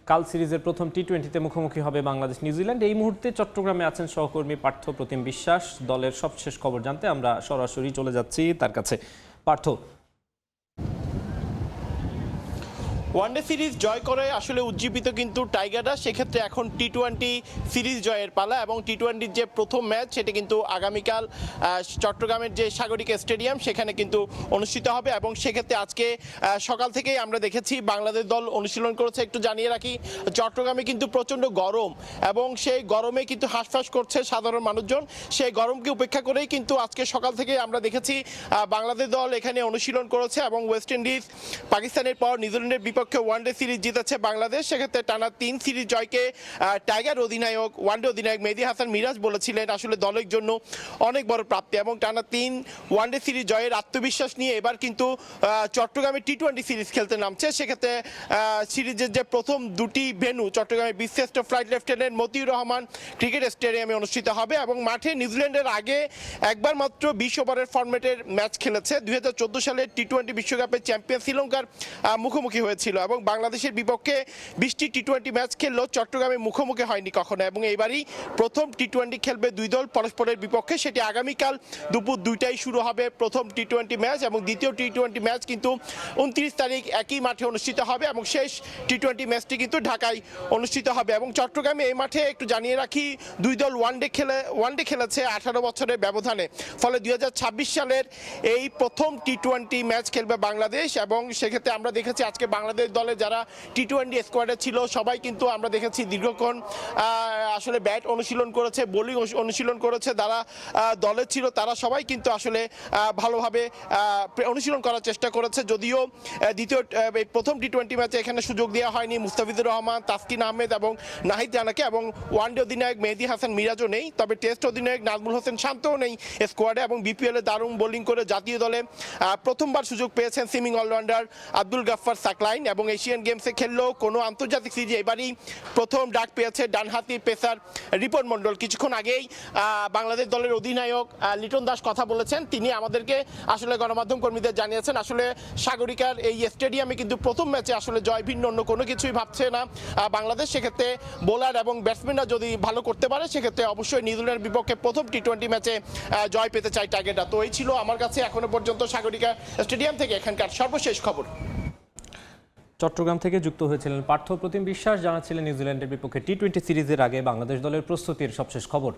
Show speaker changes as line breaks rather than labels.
কাল সিরিজের প্রথম টি-20তে মুখোমুখি হবে বাংলাদেশ নিউজিল্যান্ড। এই মুহূর্তে চট্টগ্রামে আছেন সহকর্মী পার্থ প্রতিম বিশ্বাস। দলের সবশেষ খবর জানতে আমরা সরাসরি চলে যাচ্ছি তার কাছে। পার্থ,
ওয়ানডে সিরিজ জয় করে আসলে উজ্জীবিত কিন্তু টাইগাররা, সেক্ষেত্রে এখন টি-20 সিরিজ জয়ের পালা এবং টি-20-র যে প্রথম ম্যাচ সেটা কিন্তু আগামীকাল চট্টগ্রামের যে সাগরিকা স্টেডিয়াম সেখানে কিন্তু অনুষ্ঠিত হবে এবং সেক্ষেত্রে আজকে সকাল থেকেই আমরা দেখেছি বাংলাদেশ দল অনুশীলন করেছে। একটু জানিয়ে রাখি, চট্টগ্রামে কিন্তু প্রচণ্ড গরম এবং সেই গরমে কিন্তু হাঁসফাঁস করছে সাধারণ মানুষজন। সেই গরমকে উপেক্ষা করেই কিন্তু আজকে সকাল থেকে আমরা দেখেছি বাংলাদেশ দল এখানে অনুশীলন করেছে এবং ওয়েস্ট ইন্ডিজ পাকিস্তানের পর নিউজিল্যান্ডের বিপক্ষে ওয়ানডে সিরিজ জিতেছে বাংলাদেশ। সেক্ষেত্রে টানা 3 সিরিজ জয়কে টাইগার অধিনায়ক ওয়ানডে অধিনায়ক মেহেদী হাসান মিরাজ বলেছিলেন আসলে দলের জন্য অনেক বড় প্রাপ্তি এবং টানা 3 ওয়ানডে সিরিজ জয়ের আত্মবিশ্বাস নিয়ে এবার কিন্তু চট্টগ্রামে টি-20 সিরিজ খেলতে নামছে। সেক্ষেত্রে সিরিজের যে প্রথম দুটি ভেন্যু চট্টগ্রামের বিশ্বশ্রেষ্ঠ flight lieutenant Motiur Rahman cricket স্টেডিয়ামে অনুষ্ঠিত হবে এবং মাঠে নিউজিল্যান্ডের আগে একবার মাত্র 20 ওভারের ফরম্যাটের ম্যাচ খেলেছে। 2014 সালে টি-20 বিশ্বকাপের চ্যাম্পিয়ন শ্রীলঙ্কার মুখোমুখি হয়েছিল এবং বাংলাদেশের বিপক্ষে 20টি টি-20 ম্যাচ খেললেও চট্টগ্রামে মুখোমুখি হয়নি কখনো এবং এইবারই প্রথম টি-20 খেলবে দুই দল পরস্পরের বিপক্ষে। সেটি আগামীকাল দুপুর 2টায় শুরু হবে প্রথম টি-20 ম্যাচ এবং দ্বিতীয় টি-20 ম্যাচ কিন্তু 29 তারিখ একই মাঠে অনুষ্ঠিত হবে এবং শেষ টি-20 ম্যাচটি কিন্তু ঢাকায় অনুষ্ঠিত হবে এবং চট্টগ্রামে এই মাঠে একটু জানিয়ে রাখি দুই দল ওয়ানডে খেলেছে 18 বছরের ব্যবধানে। ফলে 2026 সালের এই প্রথম টি-20 ম্যাচ খেলবে বাংলাদেশ এবং সেক্ষেত্রে আমরা দেখেছি আজকে বাংলাদেশ দলে যারা টি-20 স্কোয়াডে ছিল সবাই কিন্তু আমরা দেখেছি দীর্ঘক্ষণ আসলে ব্যাট অনুশীলন করেছে, বোলিং অনুশীলন করেছে। যারা দলে ছিল তারা সবাই কিন্তু আসলে ভালোভাবে অনুশীলন করার চেষ্টা করেছে। যদিও প্রথম টি-20 ম্যাচে এখানে সুযোগ দেওয়া হয়নি মুস্তাফিজুর রহমান, তাসকিন আহমেদ এবং নাহিদ রানাকে এবং ওয়ানডে অধিনায়ক মেহেদী হাসান মিরাজও নেই, তবে টেস্ট অধিনায়ক নাজমুল হোসেন শান্তও নেই স্কোয়াডে এবং বিপিএলে দারুণ বোলিং করে জাতীয় দলে প্রথমবার সুযোগ পেয়েছেন সুইমিং অলরাউন্ডার আব্দুল গাফফার সাকলাইন এবং এশিয়ান গেমসে খেললেও কোনো আন্তর্জাতিক সিরিজে এবারই প্রথম ডাক পেয়েছে ডানহাতি পেসার রিপন মণ্ডল। কিছুক্ষণ আগেই বাংলাদেশ দলের অধিনায়ক লিটন দাস কথা বলেছেন, তিনি আমাদেরকে আসলে গণমাধ্যম কর্মীদের জানিয়েছেন আসলে সাগরিকার এই স্টেডিয়ামে কিন্তু প্রথম ম্যাচে আসলে জয় ভিন্ন অন্য কোনো কিছুই ভাবছে না বাংলাদেশ। সেক্ষেত্রে বোলার এবং ব্যাটসম্যানরা যদি ভালো করতে পারে সেক্ষেত্রে অবশ্যই নিউজিল্যান্ডের বিপক্ষে প্রথম টি-20 ম্যাচে জয় পেতে চায় টার্গেটটা। তো এই ছিল আমার কাছে এখনো পর্যন্ত সাগরিকা স্টেডিয়াম থেকে এখানকার সর্বশেষ খবর।
চট্টগ্রাম থেকে যুক্ত হয়েছিলেন পার্থ প্রতিম বিশ্বাস, জানাচ্ছিলেন নিউজিল্যান্ডের বিপক্ষে টি-20 সিরিজের আগে বাংলাদেশ দলের প্রস্তুতির সবশেষ খবর।